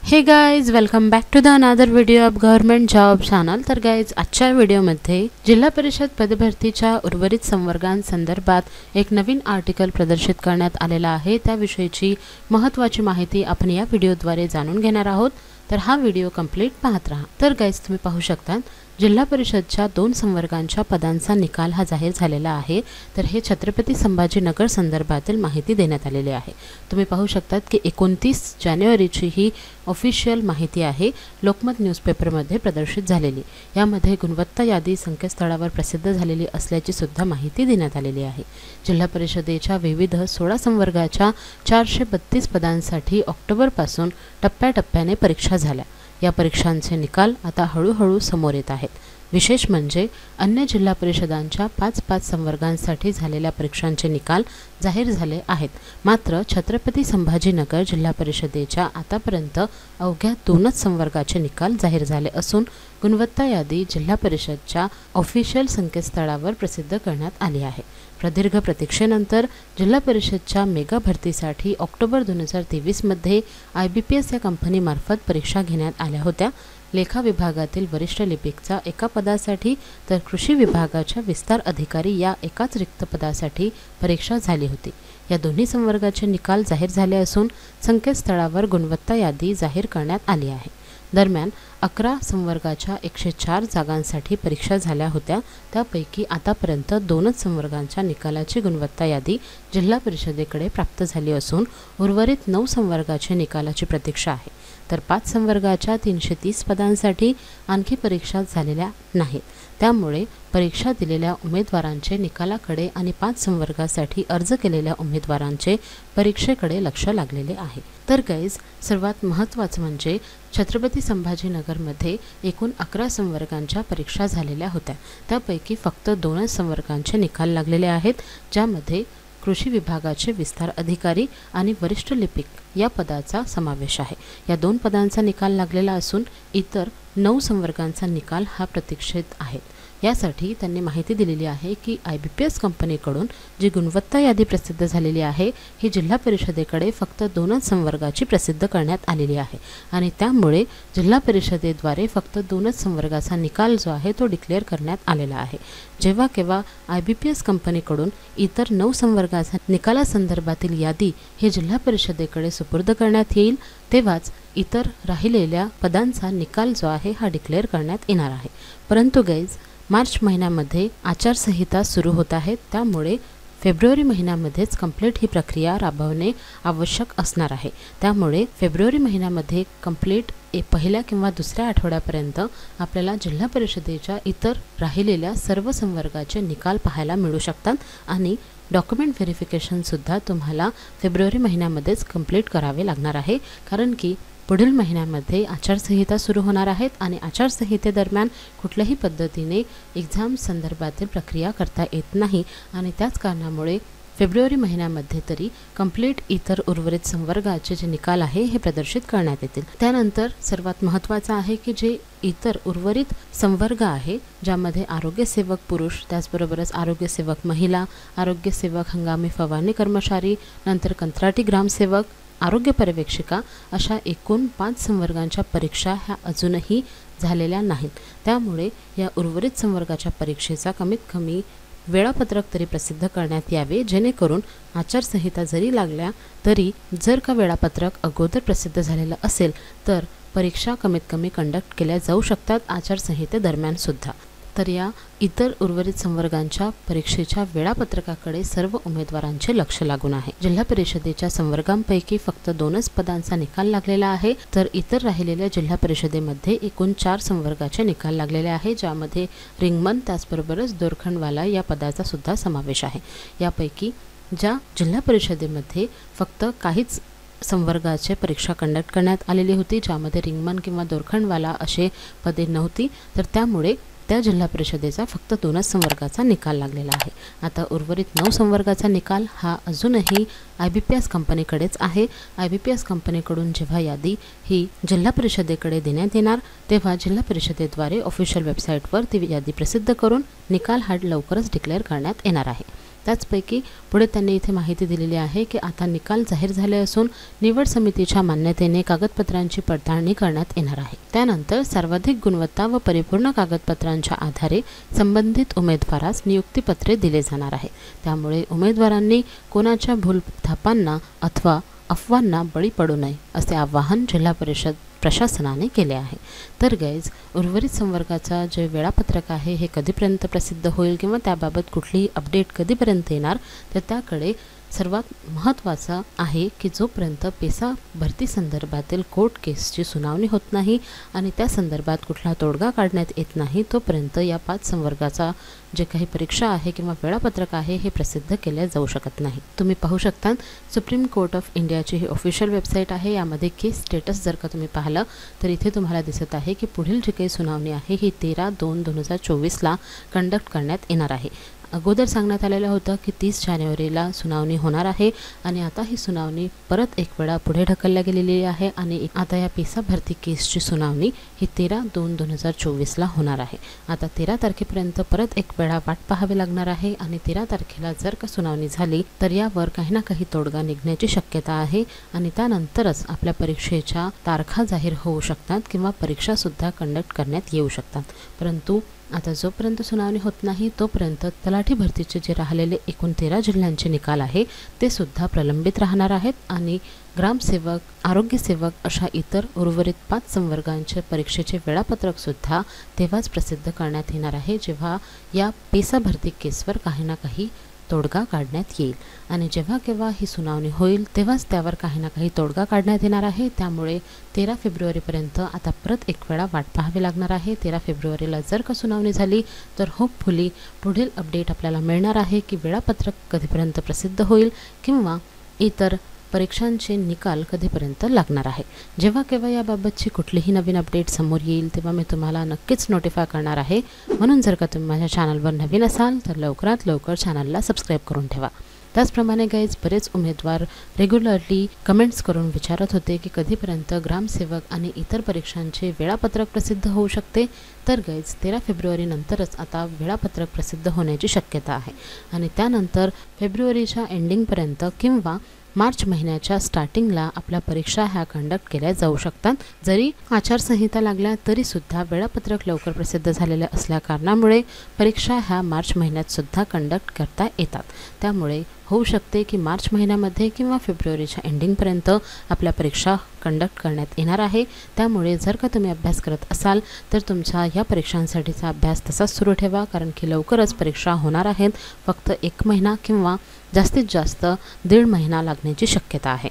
हे guys, welcome back to the another video of government job channel. तर guys, आजच्या व्हिडिओमध्ये जिल्हा परिषद पदभरतीच्या उर्वरित संवर्गांसंदर्भात एक नवीन आर्टिकल प्रदर्शित करण्यात आलेला आहे। त्याविषयीची महत्त्वाची माहिती आपण या व्हिडिओद्वारे जाणून घेणार आहोत। तर हा व्हिडिओ कंप्लीट पाहत राहा। तर गाइज, तुम्ही पाहू शकता जिल्हा परिषदच्या 2 संवर्गांच्या पदांचा निकाल हा जाहीर झालेला आहे। तर हे छत्रपती संभाजीनगर संदर्भातील माहिती देण्यात आलेली आहे। तुम्ही पाहू शकता की 29 जानेवारीची ही ऑफिशियल माहिती आहे, लोकमत न्यूजपेपरमध्ये प्रदर्शित झालेली। यामध्ये गुणवत्ता यादी संकेतस्थळावर प्रसिद्ध झालेली असल्याची सुद्धा माहिती देण्यात आलेली आहे। जिल्हा परिषदेच्या विविध 16 संवर्गाच्या 432 पदांसाठी ऑक्टोबरपासून टप्प्याटप्प्याने परीक्षा झाल्या। या परीक्षांचे निकाल आता हळूहळू समोर येत आहेत। विशेष म्हणजे अन्य जिल्हा परिषदांच्या 5-5 संवर्गांसाठी झालेल्या परीक्षांचे निकाल जाहीर झाले आहेत। मात्र छत्रपती संभाजीनगर जिल्हा परिषदेच्या आतापर्यंत अवघ्या 2च संवर्गाचे निकाल जाहीर झाले असून गुणवत्ता यादी जिल्हा परिषदच्या ऑफिशियल संकेतस्थळावर प्रसिद्ध करण्यात आली आहे। प्रदीर्घ प्रतीक्षेनंतर जिल्हा परिषदच्या मेगा भरतीसाठी ऑक्टोबर 2023 मध्ये IBPS या कंपनीमार्फत परीक्षा घेण्यात आल्या होत्या। लेखा विभागातील वरिष्ठ लिपिकचा एका पदासाठी तर कृषी विभागाच्या विस्तार अधिकारी या एकाच रिक्त पदासाठी परीक्षा झाली होती। या दोन्ही संवर्गाचे निकाल जाहीर झाले असून संकेतस्थळावर गुणवत्ता यादी जाहीर करण्यात आली आहे। दरम्यान 11 संवर्गाच्या 104 जागांसाठी परीक्षा झाल्या होत्या। त्यापैकी आतापर्यंत 2च संवर्गांच्या निकालाची गुणवत्ता यादी जिल्हा परिषदेकडे प्राप्त झाली असून उर्वरित 9 संवर्गाच्या निकालाची प्रतीक्षा आहे। तर 5 संवर्गाच्या 330 पदांसाठी आणखी परीक्षा झालेल्या नाहीत। त्यामुळे परीक्षा दिलेल्या उमेदवारांचे निकालाकडे आणि 5 संवर्गासाठी अर्ज केलेल्या उमेदवारांचे परीक्षेकडे लक्ष लागलेले आहे। तर गाइज, सर्वात महत्त्वाचं म्हणजे छत्रपती संभाजीनगरमध्ये एकूण 11 संवर्गांच्या परीक्षा झालेल्या होत्या। त्यापैकी फक्त 2च संवर्गांचे निकाल लागलेले आहेत, ज्यामध्ये कृषी विभागाचे विस्तार अधिकारी आणि वरिष्ठ लिपिक या पदाचा समावेश आहे। या 2 पदांचा निकाल लागलेला असून इतर 9 संवर्गांचा निकाल हा प्रतीक्षेत आहे। यासाठी त्यांनी माहिती दिलेली आहे की IBPS कंपनीकडून जी गुणवत्ता यादी प्रसिद्ध झालेली आहे ही जिल्हा परिषदेकडे फक्त 2च संवर्गाची प्रसिद्ध करण्यात आलेली आहे आणि त्यामुळे जिल्हा परिषदेद्वारे फक्त 2च संवर्गाचा निकाल जो आहे तो डिक्लेअर करण्यात आलेला आहे। जेव्हा केव्हा IBPS कंपनीकडून इतर 9 संवर्गाच्या निकालासंदर्भातील यादी हे जिल्हा परिषदेकडे सुपूर्द करण्यात येईल, तेव्हाच इतर राहिलेल्या पदांचा निकाल जो आहे हा डिक्लेअर करण्यात येणार आहे। परंतु गाइज, मार्च महिन्यामध्ये आचारसंहिता सुरू होत आहे, त्यामुळे फेब्रुवारी महिन्यामध्येच कंप्लीट ही प्रक्रिया राबवणे आवश्यक असणार आहे। त्यामुळे फेब्रुवारी महिन्यामध्ये कंप्लीट पहिल्या किंवा दुसऱ्या आठवड्यापर्यंत आपल्याला जिल्हा परिषदेच्या इतर राहिलेल्या सर्व संवर्गाचे निकाल पाहायला मिळू शकतात आणि डॉक्युमेंट व्हेरिफिकेशनसुद्धा तुम्हाला फेब्रुवारी महिन्यामध्येच कंप्लीट करावे लागणार आहे, कारण की पुढील महिन्यामध्ये आचारसंहिता सुरू होणार आहेत आणि आचारसंहितेदरम्यान कुठल्याही पद्धतीने एक्झाम संदर्भातील प्रक्रिया करता येत नाही आणि त्याच कारणामुळे फेब्रुवारी महिन्यामध्ये तरी कंप्लीट इतर उर्वरित संवर्गाचे जे निकाल आहे हे प्रदर्शित करण्यात येतील। त्यानंतर सर्वात महत्त्वाचं आहे की जे इतर उर्वरित संवर्ग आहे, ज्यामध्ये आरोग्यसेवक पुरुष, त्याचबरोबरच आरोग्यसेवक महिला, आरोग्यसेवक हंगामी फवारणी कर्मचारी, नंतर कंत्राटी ग्रामसेवक, आरोग्य पर्यवेक्षिका अशा एकूण 5 संवर्गांच्या परीक्षा ह्या अजूनही झालेल्या नाहीत। त्यामुळे या उर्वरित संवर्गाच्या परीक्षेचा कमीत कमी वेळापत्रक तरी प्रसिद्ध करण्यात यावे, जेणेकरून आचारसंहिता जरी लागल्या तरी जर का वेळापत्रक अगोदर प्रसिद्ध झालेलं असेल तर परीक्षा कमीत कमी कंडक्ट केल्या जाऊ शकतात आचारसंहितेदरम्यान सुद्धा। तर या इतर उर्वरित संवर्गांच्या परीक्षेच्या वेळापत्रकाकडे सर्व उमेदवारांचे लक्ष लागून आहे। जिल्हा परिषदेच्या संवर्गांपैकी फक्त 2च पदांचा निकाल लागलेला आहे, तर इतर राहिलेल्या जिल्हा परिषदेमध्ये एकूण 4 संवर्गाचे निकाल लागलेले आहे, ज्यामध्ये रिंगमन त्याचबरोबरच दोरखंडवाला या पदाचा सुद्धा समावेश आहे। यापैकी ज्या जिल्हा परिषदेमध्ये फक्त काहीच संवर्गाचे परीक्षा कंडक्ट करण्यात आलेली होती, ज्यामध्ये रिंगमन किंवा दोरखंडवाला असे पदे नव्हती, तर त्यामुळे त्या जिल्हा परिषदेचा फक्त 2च संवर्गाचा निकाल लागलेला आहे। आता उर्वरित 9 संवर्गाचा निकाल हा अजूनही IBPS कंपनीकडेच आहे। IBPS कंपनीकडून जेव्हा यादी ही जिल्हा परिषदेकडे देण्यात येणार, तेव्हा जिल्हा परिषदेद्वारे ऑफिशियल वेबसाईटवर ती यादी प्रसिद्ध करून निकाल हा लवकरच डिक्लेअर करण्यात येणार आहे। त्याचपैकी पुढे त्यांनी इथे माहिती दिलेली आहे की आता निकाल जाहीर झाले असून निवड समितीच्या मान्यतेने कागदपत्रांची पडताळणी करण्यात येणार आहे। त्यानंतर सर्वाधिक गुणवत्ता व परिपूर्ण कागदपत्रांच्या आधारे संबंधित उमेदवारास नियुक्तीपत्रे दिले जाणार आहे। त्यामुळे उमेदवारांनी कोणाच्या भूलथापांना अथवा अफवांना बळी पडू नये असे आवाहन जिल्हा परिषद प्रशासनाने केले आहे। तर गाईज, उर्वरित संवर्गाचा जे वेळापत्रक आहे हे कधीपर्यंत प्रसिद्ध होईल किंवा त्याबाबत कुठलीही अपडेट कधीपर्यंत येणार, तर त्याकडे सर्वात महत्त्वाचं आहे की जोपर्यंत पेसा भरती संदर्भातील कोर्ट केसची सुनावणी होत नाही आणि त्या संदर्भात कुठला तोडगा काढण्यात येत नाही तोपर्यंत या 5 संवर्गाचा जे काही परीक्षा आहे किंवा वेळापत्रक आहे हे प्रसिद्ध केले जाऊ शकत नाही। तुम्ही पाहू शकता सुप्रीम कोर्ट ऑफ इंडियाची ही ऑफिशियल वेबसाईट आहे। यामध्ये केस स्टेटस जर का तुम्ही पाहिलं तर इथे तुम्हाला दिसत आहे की पुढील जी काही सुनावणी आहे ही 13/2/2024 कंडक्ट करण्यात येणार आहे। अगोदर सांगण्यात आलेलं होतं की 30 जानेवारीला सुनावणी होणार आहे आणि आता ही सुनावणी परत एक वेळा पुढे ढकलल्या गेलेली आहे आणि आता या पेसा भरती केसची सुनावणी ही 13/2/2024 होणार आहे। आता 13 तारखेपर्यंत परत एक वेळा वाट पाहावी लागणार आहे आणि 13 तारखेला जर का सुनावणी झाली तर यावर काही ना काही तोडगा निघण्याची शक्यता आहे आणि त्यानंतरच आपल्या परीक्षेच्या तारखा जाहीर होऊ शकतात किंवा परीक्षा सुद्धा कंडक्ट करण्यात येऊ शकतात। परंतु आता जोपर्यंत सुनावणी होत नाही तोपर्यंत तलाठी भरतीचे जे राहिलेले एकूण 13 जिल्ह्यांचे निकाल आहे ते सुद्धा प्रलंबित राहणार आहेत आणि ग्रामसेवक, आरोग्यसेवक अशा इतर उर्वरित 5 संवर्गांच्या परीक्षेचे वेळापत्रक सुद्धा तेव्हाच प्रसिद्ध करण्यात येणार आहे जेव्हा या पेसा भरती केसवर काही ना काही तोडगा काढण्यात येईल आणि जेव्हा केव्हा ही सुनावणी होईल तेव्हाच त्यावर काही ना काही तोडगा काढण्यात येणार आहे। त्यामुळे 13 फेब्रुवारीपर्यंत आता परत एक वेळा वाट पाहावी लागणार आहे। 13 फेब्रुवारीला जर का सुनावणी झाली तर होपफुली पुढील अपडेट आपल्याला मिळणार आहे की वेळापत्रक कधीपर्यंत प्रसिद्ध होईल किंवा इतर परीक्षांचे निकाल कधीपर्यंत लागणार आहे। जेव्हा केव्हा याबाबतची कुठलीही नवीन अपडेट समोर येईल तेव्हा मी तुम्हाला नक्कीच नोटिफाय करणार आहे। म्हणून जर का तुम्ही माझ्या चॅनलवर नवीन असाल तर लवकरात लवकर चॅनलला सबस्क्राईब करून ठेवा। त्याचप्रमाणे गाईज, बरेच उमेदवार रेग्युलरली कमेंट्स करून विचारत होते की कधीपर्यंत ग्रामसेवक आणि इतर परीक्षांचे वेळापत्रक प्रसिद्ध होऊ शकते। तर गाईज, 13 फेब्रुवारी नंतरच आता वेळापत्रक प्रसिद्ध होण्याची शक्यता आहे आणि त्यानंतर फेब्रुवारीच्या एंडिंगपर्यंत किंवा मार्च महिन्याच्या स्टार्टिंगला आपल्या परीक्षा ह्या कंडक्ट केल्या जाऊ शकतात। जरी आचारसंहिता लागल्या तरी सुद्धा वेळापत्रक लवकर प्रसिद्ध झालेले असल्या कारणामुळे परीक्षा ह्या मार्च महिन्यात सुद्धा कंडक्ट करता येतात। त्यामुळे होऊ शकते की मार्च महिन्यामध्ये किंवा फेब्रुवारीच्या एंडिंगपर्यंत आपल्या परीक्षा कंडक्ट करण्यात येणार आहे। त्यामुळे जर का तुम्ही अभ्यास करत असाल तर तुमचा या परीक्षांसाठीचा अभ्यास तसाच सुरू ठेवा, कारण की लवकरच परीक्षा होणार आहेत। फक्त 1 महिना किंवा जास्तीत जास्त 1.5 महिना लागण्याची शक्यता आहे।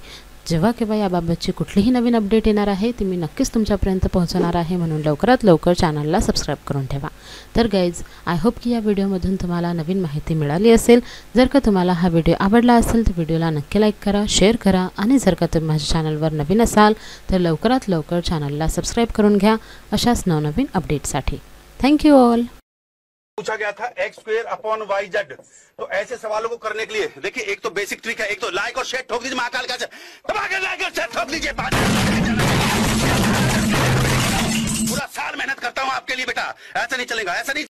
जेव्हा केव्हा याबाबतची कुठलीही नवीन अपडेट येणार आहे ती मी नक्कीच तुमच्यापर्यंत पोहोचवणार आहे, म्हणून लवकरात लवकर चॅनलला सबस्क्राईब करून ठेवा। तर गाईज, आय होप की या व्हिडिओमधून तुम्हाला नवीन माहिती मिळाली असेल। जर का तुम्हाला हा व्हिडिओ आवडला असेल तर व्हिडिओला नक्की लाईक करा, शेअर करा आणि जर का तुम्ही माझ्या चॅनलवर नवीन असाल तर लवकरात लवकर चॅनलला सबस्क्राईब करून घ्या अशाच नवनवीन अपडेट्ससाठी। Thank you all. पूछा गया था x²/y/z। तो ऐसे सवालों को करने के लिए देखिए, एक तो बेसिक ट्रिक है, एक तो लाइक और शेयर ठोक दीजिए, महाकाल का दबा के लाइक और शेयर ठोक दीजिए। पूरा साल मेहनत करता हूं आपके लिए बेटा, ऐसा नहीं चलेगा, ऐसा नहीं।